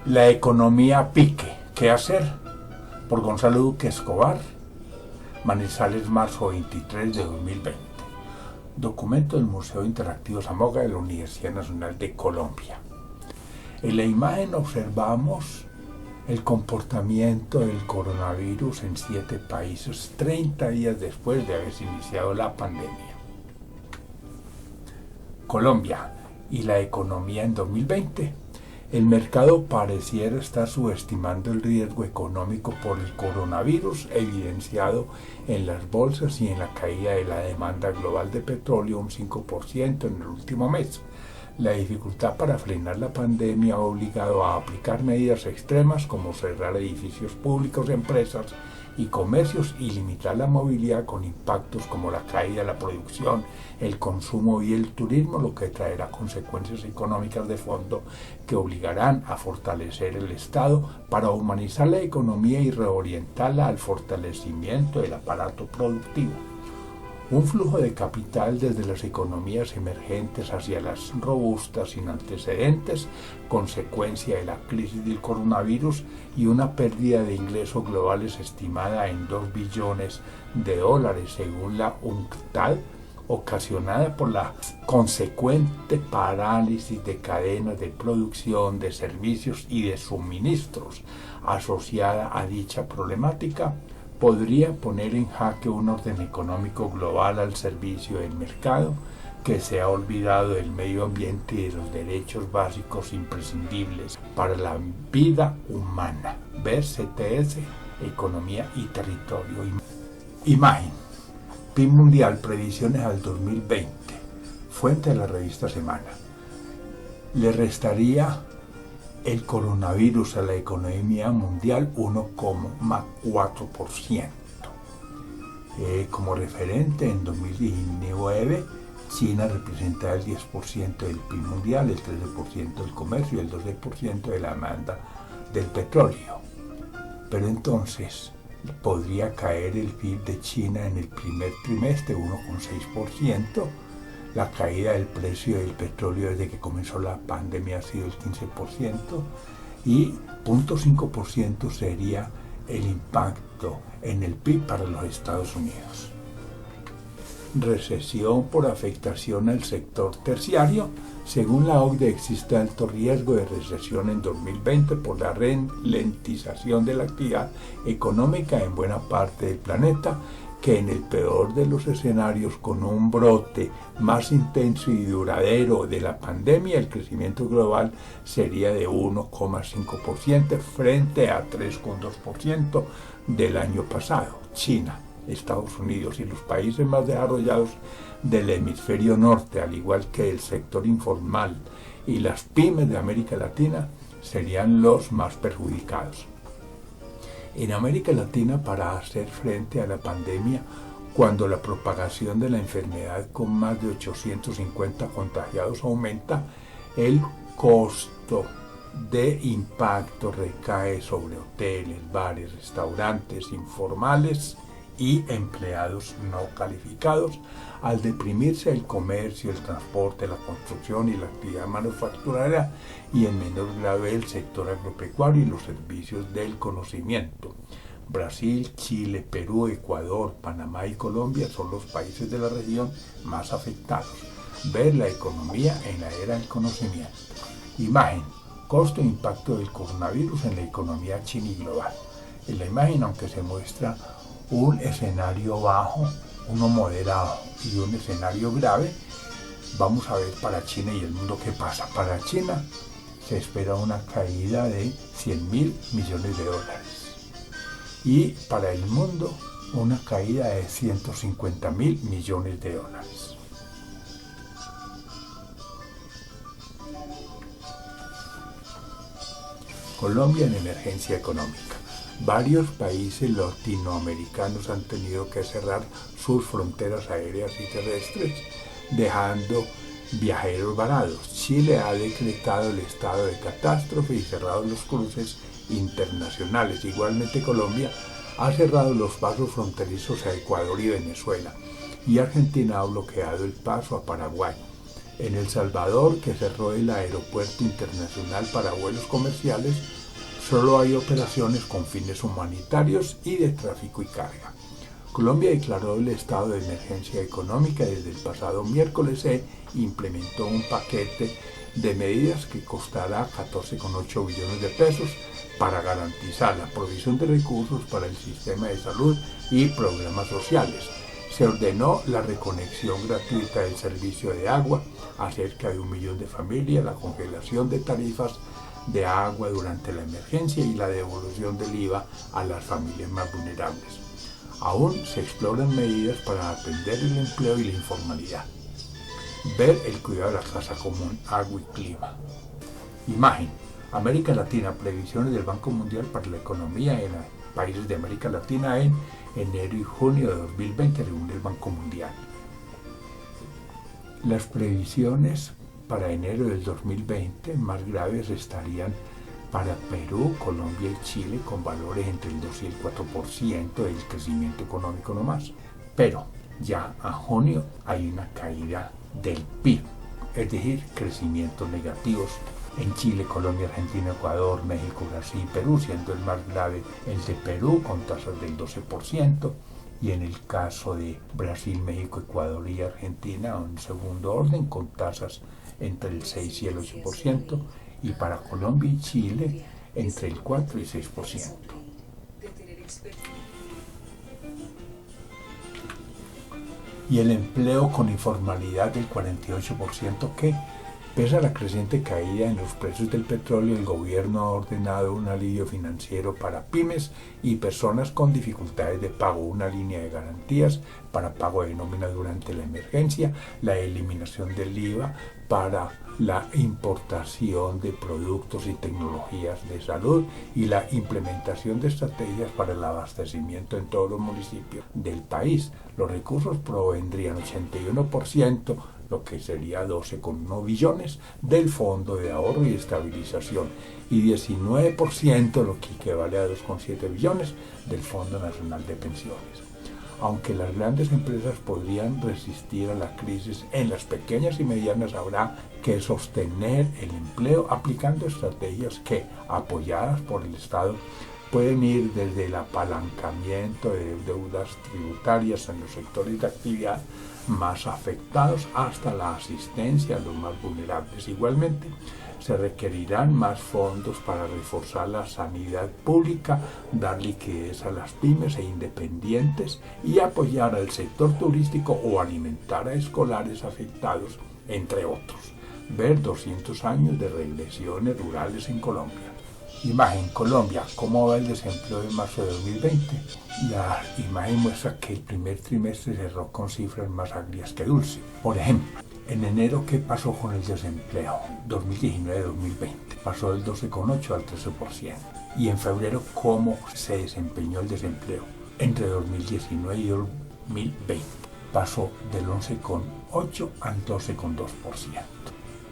La economía pique. ¿Qué hacer? Por Gonzalo Duque Escobar, Manizales, marzo 23 de 2020. Documento del Museo Interactivo Zamoga de la Universidad Nacional de Colombia. En la imagen observamos el comportamiento del coronavirus en 7 países 30 días después de haberse iniciado la pandemia. Colombia y la economía en 2020. El mercado pareciera estar subestimando el riesgo económico por el coronavirus evidenciado en las bolsas y en la caída de la demanda global de petróleo un 5% en el último mes. La dificultad para frenar la pandemia ha obligado a aplicar medidas extremas como cerrar edificios públicos, empresas y comercios y limitar la movilidad con impactos como la caída de la producción, el consumo y el turismo, lo que traerá consecuencias económicas de fondo que obligarán a fortalecer el Estado para humanizar la economía y reorientarla al fortalecimiento del aparato productivo. Un flujo de capital desde las economías emergentes hacia las robustas sin antecedentes, consecuencia de la crisis del coronavirus y una pérdida de ingresos globales estimada en $2 billones según la UNCTAD, ocasionada por la consecuente parálisis de cadenas de producción, de servicios y de suministros asociada a dicha problemática, podría poner en jaque un orden económico global al servicio del mercado que se ha olvidado del medio ambiente y de los derechos básicos imprescindibles para la vida humana. Ver CTS, Economía y Territorio. Imagen. PIB mundial, previsiones al 2020. Fuente de la revista Semana. Le restaría el coronavirus a la economía mundial 1,4%. Como referente, en 2019, China representaba el 10% del PIB mundial, el 13% del comercio y el 12% de la demanda del petróleo. Pero entonces podría caer el PIB de China en el primer trimestre 1,6%. La caída del precio del petróleo desde que comenzó la pandemia ha sido el 15% y 0,5% sería el impacto en el PIB para los Estados Unidos. Recesión por afectación al sector terciario. Según la OCDE, existe alto riesgo de recesión en 2020 por la ralentización de la actividad económica en buena parte del planeta, que en el peor de los escenarios, con un brote más intenso y duradero de la pandemia, el crecimiento global sería de 1,5% frente a 3,2% del año pasado. China, Estados Unidos y los países más desarrollados del hemisferio norte, al igual que el sector informal y las pymes de América Latina, serían los más perjudicados. En América Latina, para hacer frente a la pandemia, cuando la propagación de la enfermedad con más de 850 contagiados aumenta, el costo de impacto recae sobre hoteles, bares, restaurantes informales y empleados no calificados. Al deprimirse el comercio, el transporte, la construcción y la actividad manufacturera, y en menor grado el sector agropecuario y los servicios del conocimiento. Brasil, Chile, Perú, Ecuador, Panamá y Colombia son los países de la región más afectados. Ver la economía en la era del conocimiento. Imagen. Costo e impacto del coronavirus en la economía china y global. En la imagen, aunque se muestra un escenario bajo, uno moderado y un escenario grave, vamos a ver para China y el mundo qué pasa. Para China se espera una caída de $100.000 millones y para el mundo una caída de $150.000 millones. Colombia en emergencia económica. Varios países latinoamericanos han tenido que cerrar sus fronteras aéreas y terrestres, dejando viajeros varados. Chile ha decretado el estado de catástrofe y cerrado los cruces internacionales. Igualmente, Colombia ha cerrado los pasos fronterizos a Ecuador y Venezuela, y Argentina ha bloqueado el paso a Paraguay. En El Salvador, que cerró el aeropuerto internacional para vuelos comerciales, solo hay operaciones con fines humanitarios y de tráfico y carga. Colombia declaró el estado de emergencia económica y desde el pasado miércoles se implementó un paquete de medidas que costará 14,8 billones de pesos para garantizar la provisión de recursos para el sistema de salud y programas sociales. Se ordenó la reconexión gratuita del servicio de agua a cerca de 1 millón de familias, la congelación de tarifas de agua durante la emergencia y la devolución del IVA a las familias más vulnerables. Aún se exploran medidas para atender el empleo y la informalidad. Ver el cuidado de la casa común, agua y clima. Imagen. América Latina, previsiones del Banco Mundial para la economía en los países de América Latina en enero y junio de 2020 según el Banco Mundial. Las previsiones para enero del 2020 más graves estarían para Perú, Colombia y Chile con valores entre el 2 y el 4% del crecimiento económico nomás. Pero ya a junio hay una caída del PIB, es decir, crecimientos negativos en Chile, Colombia, Argentina, Ecuador, México, Brasil y Perú, siendo el más grave el de Perú con tasas del 12%, y en el caso de Brasil, México, Ecuador y Argentina en segundo orden con tasas entre el 6 y el 8%, y para Colombia y Chile entre el 4 y 6%. Y el empleo con informalidad del 48% que, pese a la creciente caída en los precios del petróleo, el gobierno ha ordenado un alivio financiero para pymes y personas con dificultades de pago, una línea de garantías para pago de nómina durante la emergencia, la eliminación del IVA para la importación de productos y tecnologías de salud y la implementación de estrategias para el abastecimiento en todos los municipios del país. Los recursos provendrían 81%, lo que sería 12,1 billones del Fondo de Ahorro y Estabilización y 19%, lo que equivale a 2,7 billones del Fondo Nacional de Pensiones. Aunque las grandes empresas podrían resistir a la crisis, en las pequeñas y medianas habrá que sostener el empleo aplicando estrategias que, apoyadas por el Estado, pueden ir desde el apalancamiento de deudas tributarias en los sectores de actividad más afectados hasta la asistencia a los más vulnerables. Igualmente, se requerirán más fondos para reforzar la sanidad pública, dar liquidez a las pymes e independientes y apoyar al sector turístico o alimentar a escolares afectados, entre otros. Ver 200 años de regresiones rurales en Colombia. Imagen Colombia, ¿cómo va el desempleo de marzo de 2020? La imagen muestra que el primer trimestre cerró con cifras más agrias que dulces. Por ejemplo, en enero, ¿qué pasó con el desempleo? 2019-2020. Pasó del 12,8 al 13%. Y en febrero, ¿cómo se desempeñó el desempleo? Entre 2019 y 2020. Pasó del 11,8 al 12,2%.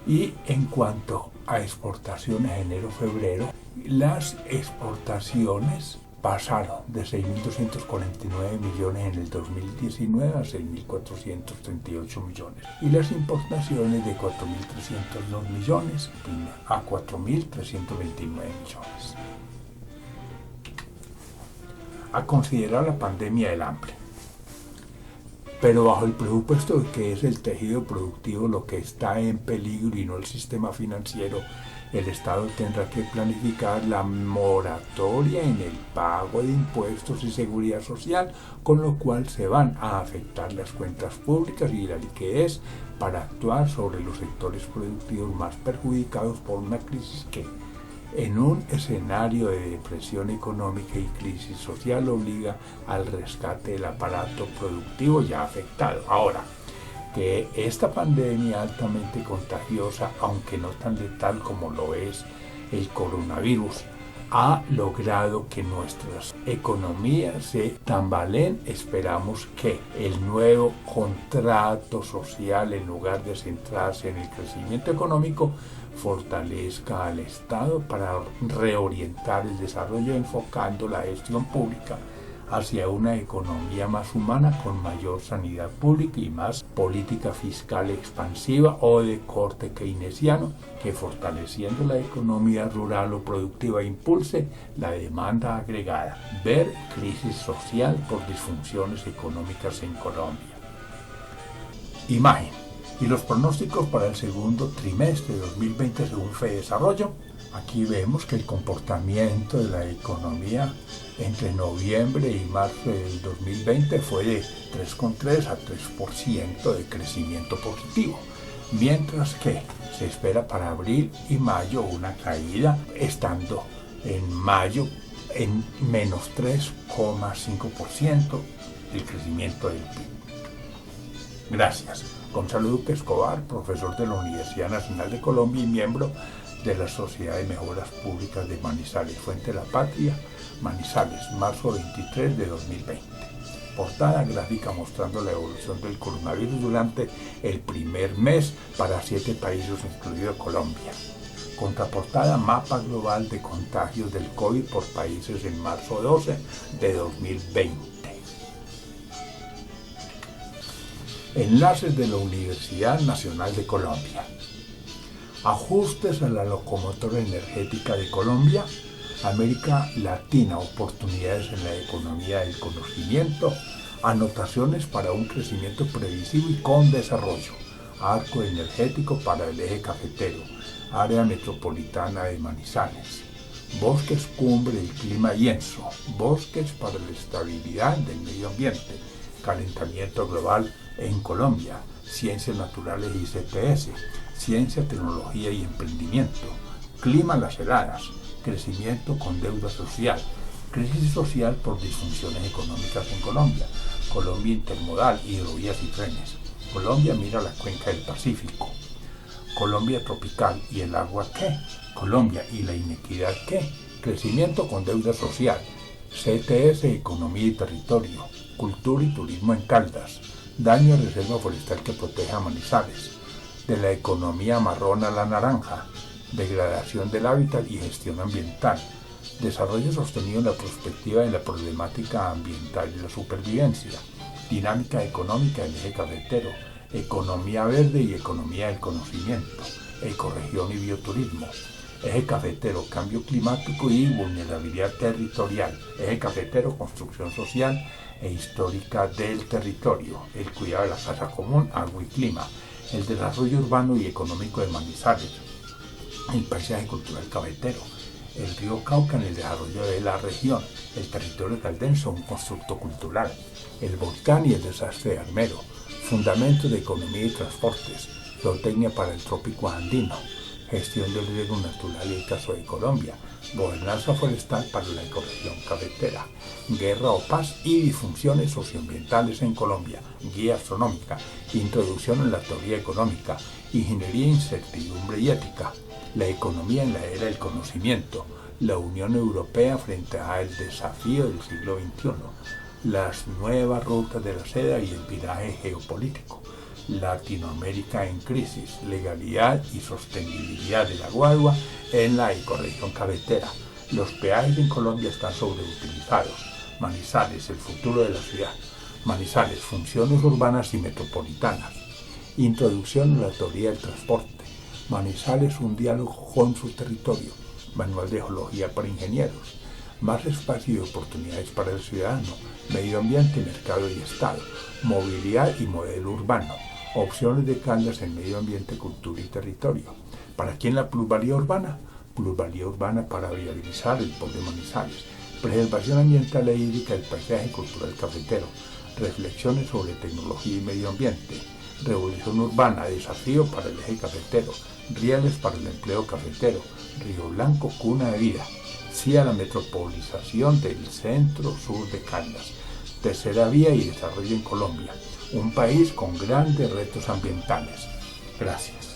Y en cuanto a exportaciones enero-febrero, las exportaciones pasaron de 6.249 millones en el 2019 a 6.438 millones y las importaciones de 4.302 millones a 4.329 millones. A considerar la pandemia del hambre, pero bajo el presupuesto de que es el tejido productivo lo que está en peligro y no el sistema financiero, el Estado tendrá que planificar la moratoria en el pago de impuestos y seguridad social, con lo cual se van a afectar las cuentas públicas y la liquidez para actuar sobre los sectores productivos más perjudicados por una crisis que, en un escenario de depresión económica y crisis social, obliga al rescate del aparato productivo ya afectado. Ahora, que esta pandemia altamente contagiosa, aunque no tan letal como lo es el coronavirus, ha logrado que nuestras economías se tambaleen. Esperamos que el nuevo contrato social, en lugar de centrarse en el crecimiento económico, fortalezca al Estado para reorientar el desarrollo enfocando la gestión pública hacia una economía más humana con mayor sanidad pública y más política fiscal expansiva o de corte keynesiano que, fortaleciendo la economía rural o productiva, impulse la demanda agregada. Ver crisis social por disfunciones económicas en Colombia. Imagen y los pronósticos para el segundo trimestre de 2020 según Fedesarrollo. Aquí vemos que el comportamiento de la economía entre noviembre y marzo del 2020 fue de 3,3 a 3% de crecimiento positivo, mientras que se espera para abril y mayo una caída, estando en mayo en menos 3,5% el crecimiento del PIB. Gracias. Gonzalo Duque Escobar, profesor de la Universidad Nacional de Colombia y miembro de la Sociedad de Mejoras Públicas de Manizales. Fuente La Patria, Manizales, marzo 23 de 2020. Portada gráfica mostrando la evolución del coronavirus durante el primer mes para 7 países, incluido Colombia. Contraportada, mapa global de contagios del COVID por países en marzo 12 de 2020. Enlaces de la Universidad Nacional de Colombia. Ajustes a la locomotora energética de Colombia. América Latina, oportunidades en la economía del conocimiento. Anotaciones para un crecimiento previsible y con desarrollo. Arco energético para el eje cafetero. Área metropolitana de Manizales. Bosques, cumbre y clima Yenso. Bosques para la estabilidad del medio ambiente. Calentamiento global en Colombia, Ciencias Naturales y CTS, Ciencia, Tecnología y Emprendimiento, Clima las heladas, Crecimiento con deuda social, Crisis social por disfunciones económicas en Colombia, Colombia intermodal, hidrovías y trenes, Colombia mira la cuenca del Pacífico, Colombia tropical y el agua ¿qué? Colombia y la inequidad ¿qué? Crecimiento con deuda social, CTS, Economía y Territorio, Cultura y Turismo en Caldas, daño a reserva forestal que proteja Manizales, de la economía marrón a la naranja, degradación del hábitat y gestión ambiental, desarrollo sostenido en la perspectiva de la problemática ambiental y la supervivencia, dinámica económica del eje cafetero, economía verde y economía del conocimiento, ecorregión y bioturismo, eje cafetero, cambio climático y vulnerabilidad territorial, eje cafetero, construcción social e histórica del territorio, el cuidado de la casa común, agua y clima, el desarrollo urbano y económico de Manizales, el paisaje cultural cafetero, el río Cauca en el desarrollo de la región, el territorio caldense, un constructo cultural, el volcán y el desastre de Armero, fundamentos de economía y transportes, zootecnia para el trópico andino, gestión del riesgo natural y el caso de Colombia, gobernanza forestal para la ecorregión cafetera, guerra o paz y disfunciones socioambientales en Colombia, guía astronómica, introducción en la teoría económica, ingeniería, incertidumbre y ética, la economía en la era del conocimiento, la Unión Europea frente al desafío del siglo XXI, las nuevas rutas de la seda y el viraje geopolítico, Latinoamérica en crisis, legalidad y sostenibilidad de la guagua en la ecorregión cafetera. Los peajes en Colombia están sobreutilizados. Manizales, el futuro de la ciudad. Manizales, funciones urbanas y metropolitanas. Introducción a la teoría del transporte. Manizales, un diálogo con su territorio. Manual de geología para ingenieros. Más espacio y oportunidades para el ciudadano. Medio ambiente, mercado y Estado. Movilidad y modelo urbano. Opciones de Caldas en medio ambiente, cultura y territorio. ¿Para quién la plusvalía urbana? Plusvalía urbana para viabilizar el polo de Manizales. Preservación ambiental e hídrica del paisaje cultural cafetero. Reflexiones sobre tecnología y medio ambiente. Revolución urbana, desafío para el eje cafetero. Rieles para el empleo cafetero. Río Blanco, cuna de vida. Sí a la metropolización del centro-sur de Caldas. Tercera vía y desarrollo en Colombia. Un país con grandes retos ambientales. Gracias.